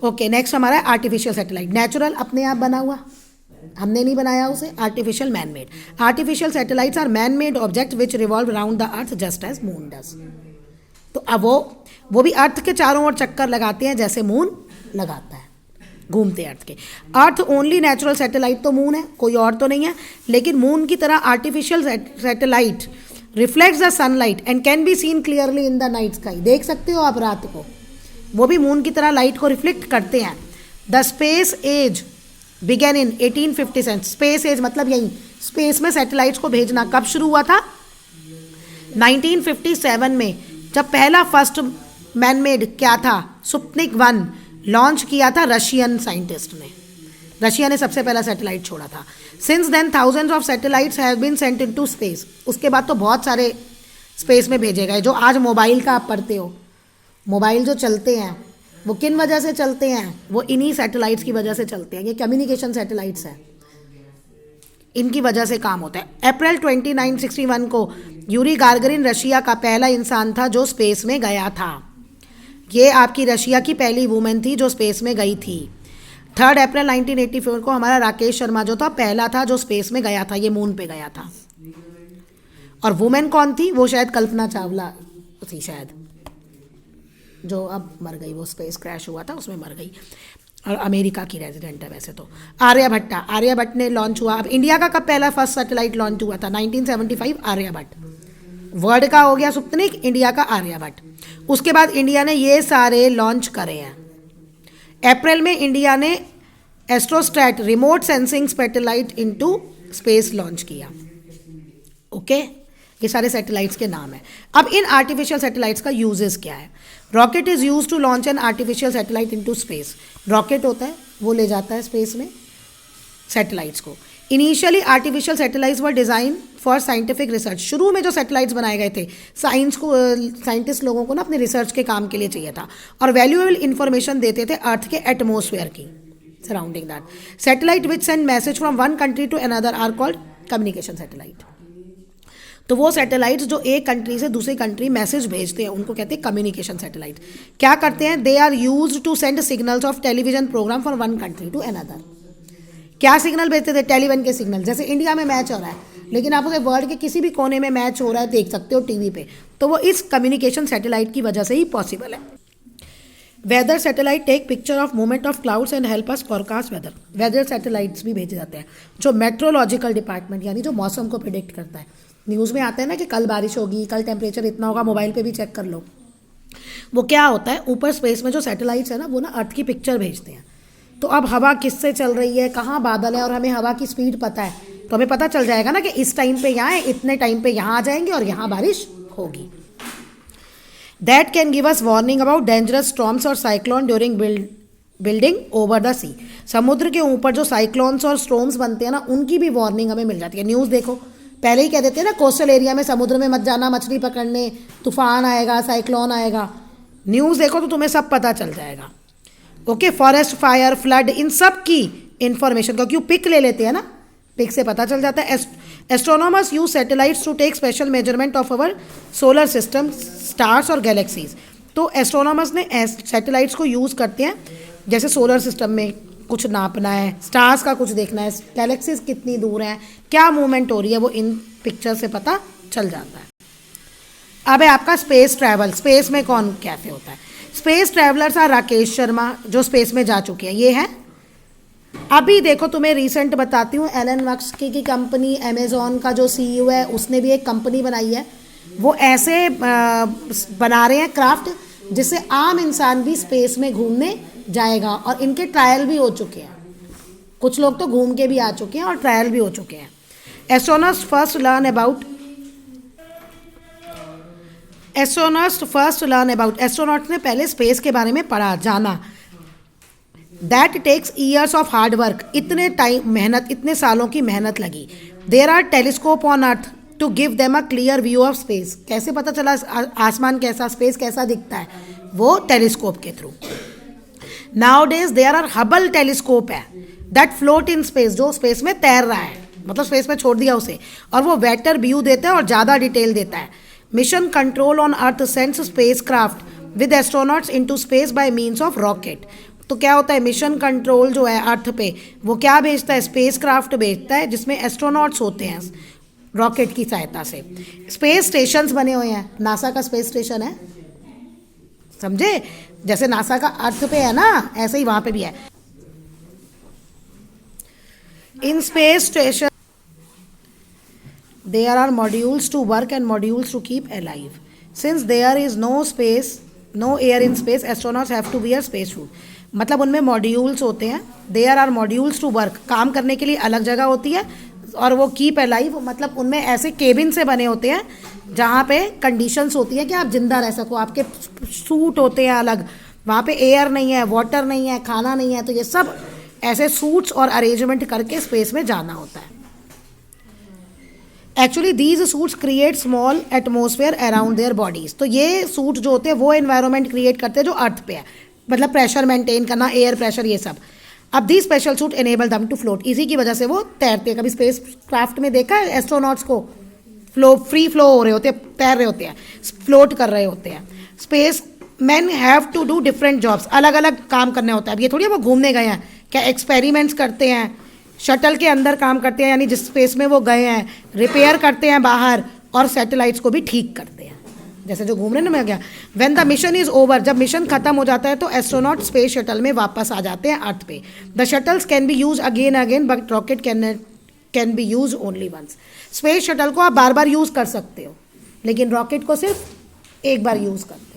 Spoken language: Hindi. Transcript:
ओके, नेक्स्ट हमारा है आर्टिफिशियल सैटेलाइट। नेचुरल अपने आप बना हुआ, हमने नहीं बनाया उसे। Artificial man made. Artificial satellites are man made object which revolve around the earth just as moon does. तो अब वो भी अर्थ के चारों ओर चक्कर लगाते हैं जैसे मून लगाता है, घूमते हैं अर्थ के। अर्थ ओनली नेचुरल सैटेलाइट तो मून है, कोई और तो नहीं है। लेकिन मून की तरह artificial satellite reflects the sunlight and can be seen clearly in the night sky. देख सकते हो आप रात को, वो भी मून की तरह लाइट को रिफ्लेक्ट करते हैं। The space age began in 1857। Space age मतलब यही, स्पेस में सैटेलाइट्स को भेजना कब शुरू हुआ था? 1957 में, जब पहला फर्स्ट मैनमेड क्या था, स्पुतनिक 1 लॉन्च किया था रशियन साइंटिस्ट ने। रशिया ने सबसे पहला सैटेलाइट छोड़ा था। Since then thousands of satellites have been sent into space. उसके बाद तो बहुत सारे स्पेस में भेजे गए। जो आज मोबाइल का आप पढ़ते हो, मोबाइल जो चलते हैं वो किन वजह से चलते हैं? वो इन्हीं सैटेलाइट्स की वजह से चलते हैं। ये कम्युनिकेशन सैटेलाइट्स हैं, इनकी वजह से काम होता है। अप्रैल 2961 को यूरी गागारिन रशिया का पहला इंसान था जो स्पेस में गया था। ये आपकी रशिया की पहली वुमेन थी जो स्पेस में गई थी। 3 अप्रैल 1984 को हमारा राकेश शर्मा जो था पहला था जो स्पेस में गया था, ये मून पे गया था। और वुमेन कौन थी? वो शायद कल्पना चावला थी शायद, जो अब मर गई। वो स्पेस क्रैश हुआ था उसमें मर गई, और अमेरिका की रेजिडेंट है वैसे तो। आर्यभट्ट ने लॉन्च हुआ। अब इंडिया का कब पहला फर्स्ट सैटेलाइट लॉन्च हुआ था? 1975, आर्यभट्ट। वर्ल्ड का हो गया स्पुतनिक, इंडिया का आर्यभट्ट। उसके बाद इंडिया ने ये सारे लॉन्च करे हैं। अप्रैल में इंडिया ने Astrosat remote sensing satellite into space launch किया। ओके, ये सारे सैटेलाइट्स के नाम हैं। अब इन आर्टिफिशियल सैटेलाइट्स का यूजेस क्या है? Rocket is use to launch an artificial satellite into space. Rocket होता है, वो ले जाता है स्पेस में सैटेलाइट्स को। Initially artificial satellites were design for scientific research. शुरू में जो सैटेलाइट्स बनाए गए थे, साइंटिस्ट लोगों को ना अपने रिसर्च के काम के लिए चाहिए था, और वैल्यूएबल इंफॉर्मेशन देते थे अर्थ के एटमोसफेयर की surrounding that. Satellite which send message from one country to another are called communication satellite. तो वो सैटेलाइट्स जो एक कंट्री से दूसरी कंट्री मैसेज भेजते हैं उनको कहते हैं कम्युनिकेशन सैटेलाइट। क्या करते हैं? They are used to send signals of television program from one country to another. क्या सिग्नल भेजते थे? टेलीविजन के सिग्नल। जैसे इंडिया में मैच हो रहा है, लेकिन आप उसे वर्ल्ड के किसी भी कोने में मैच हो रहा है देख सकते हो टीवी पे, तो वो इस कम्युनिकेशन सैटेलाइट की वजह से ही पॉसिबल है। Weather satellite take picture of movement of clouds and help us forecast weather. Weather satellites भी भेजे जाते हैं जो मेट्रोलॉजिकल डिपार्टमेंट यानी जो मौसम को प्रिडिक्ट करता है। न्यूज़ में आता है ना कि कल बारिश होगी, कल टेम्परेचर इतना होगा, मोबाइल पे भी चेक कर लो। वो क्या होता है, ऊपर स्पेस में जो सैटेलाइट्स है ना, वो ना अर्थ की पिक्चर भेजते हैं। तो अब हवा किससे चल रही है, कहाँ बादल है, और हमें हवा की स्पीड पता है, तो हमें पता चल जाएगा ना कि इस टाइम पे यहाँ है, इतने टाइम पे यहाँ आ जाएंगे और यहाँ बारिश होगी। That can give us warning about dangerous storms और cyclone during building over the sea. समुद्र के ऊपर जो साइक्लोन्स और स्टॉर्म्स बनते हैं ना, उनकी भी वार्निंग हमें मिल जाती है। न्यूज़ देखो, पहले ही कह देते हैं ना कोस्टल एरिया में समुद्र में मत जाना मछली पकड़ने, तूफान आएगा, साइक्लोन आएगा। न्यूज़ देखो तो तुम्हें सब पता चल जाएगा। ओके, फॉरेस्ट फायर, फ्लड, इन सब की इंफॉर्मेशन को क्यों पिक ले लेते हैं ना, पिक से पता चल जाता है। Astronomers use satellites to take special measurement of our solar system, stars और गैलेक्सीज। तो एस्ट्रोनॉमर्स ने सैटेलाइट्स को यूज़ करते हैं, जैसे सोलर सिस्टम में कुछ नापना है, स्टार्स का कुछ देखना है, गैलेक्सीज कितनी दूर हैं, क्या मूवमेंट हो रही है, वो इन पिक्चर से पता चल जाता है। अब है आपका स्पेस ट्रैवल। स्पेस में कौन कैसे होता है? Space travellers are Rakesh Sharma जो स्पेस में जा चुके हैं, ये है। अभी देखो तुम्हें रिसेंट बताती हूँ, एलन मस्क की कंपनी अमेजोन का जो सीईओ है उसने भी एक कंपनी बनाई है। वो ऐसे बना रहे हैं क्राफ्ट जिससे आम इंसान भी स्पेस में घूमने जाएगा, और इनके ट्रायल भी हो चुके हैं। कुछ लोग तो घूम के भी आ चुके हैं और ट्रायल भी हो चुके हैं। Astronauts first learn about astronauts ने पहले स्पेस के बारे में पढ़ा, जाना। That takes years of hard work. इतने टाइम मेहनत, इतने सालों की मेहनत लगी। There are telescope on earth to give them a clear view of space. कैसे पता चला आसमान कैसा, स्पेस कैसा दिखता है? वो टेलीस्कोप के थ्रू। Nowadays there are Hubble telescope है दैट फ्लोट इन स्पेस, जो स्पेस में तैर रहा है, मतलब स्पेस में छोड़ दिया उसे, और वो बेटर व्यू देता है और ज़्यादा डिटेल देता है। Mission control on earth sends space craft with astronauts into space bye means of rocket. तो क्या होता है, मिशन कंट्रोल जो है अर्थ पे वो क्या भेजता है, स्पेस क्राफ्ट भेजता है जिसमें एस्ट्रोनॉट्स होते हैं रॉकेट की सहायता से। स्पेस स्टेशंस बने हुए हैं, नासा का स्पेस स्टेशन है, समझे, जैसे नासा का अर्थ पे है ना ऐसे ही वहां पे भी है। In space station there are modules to work and modules to keep alive. Since there is no air in space, astronauts have to wear space suit. मतलब उनमें मॉड्यूल्स होते हैं, there are modules to work, काम करने के लिए अलग जगह होती है, और वो कीप अलाइव मतलब उनमें ऐसे केबिन से बने होते हैं जहाँ पे कंडीशंस होती है कि आप जिंदा रह सको, आपके सूट होते हैं अलग, वहाँ पे एयर नहीं है, वाटर नहीं है, खाना नहीं है, तो ये सब ऐसे सूट्स और अरेंजमेंट करके स्पेस में जाना होता है। Actually these suits create small atmosphere around their bodies. तो ये सूट जो होते हैं वो एनवायरनमेंट क्रिएट करते हैं जो अर्थ पे है, मतलब प्रेशर मेंटेन करना, एयर प्रेशर, ये सब। अब the special suit enable them to float, इसी की वजह से वो तैरते हैं। कभी स्पेस क्राफ्ट में देखा है एस्ट्रोनॉट्स को फ्री फ्लो हो रहे होते हैं, तैर रहे होते हैं, फ्लोट कर रहे होते हैं। Space man have to do different jobs, अलग अलग काम करने होता है। अब ये थोड़ी वो घूमने गए हैं, क्या एक्सपेरिमेंट्स करते हैं, शटल के अंदर काम करते हैं, यानी जिस स्पेस में वो गए हैं, रिपेयर करते हैं बाहर, और सैटेलाइट्स को भी ठीक करते हैं, जैसे जो घूम रहे ना, मैं गया। When the mission is over, जब मिशन खत्म हो जाता है तो एस्ट्रोनॉट स्पेस शटल में वापस आ जाते हैं अर्थ पे। The shuttles can be use again but rocket can be use only once. Space shuttle को आप बार बार यूज कर सकते हो, लेकिन रॉकेट को सिर्फ एक बार यूज करते हो।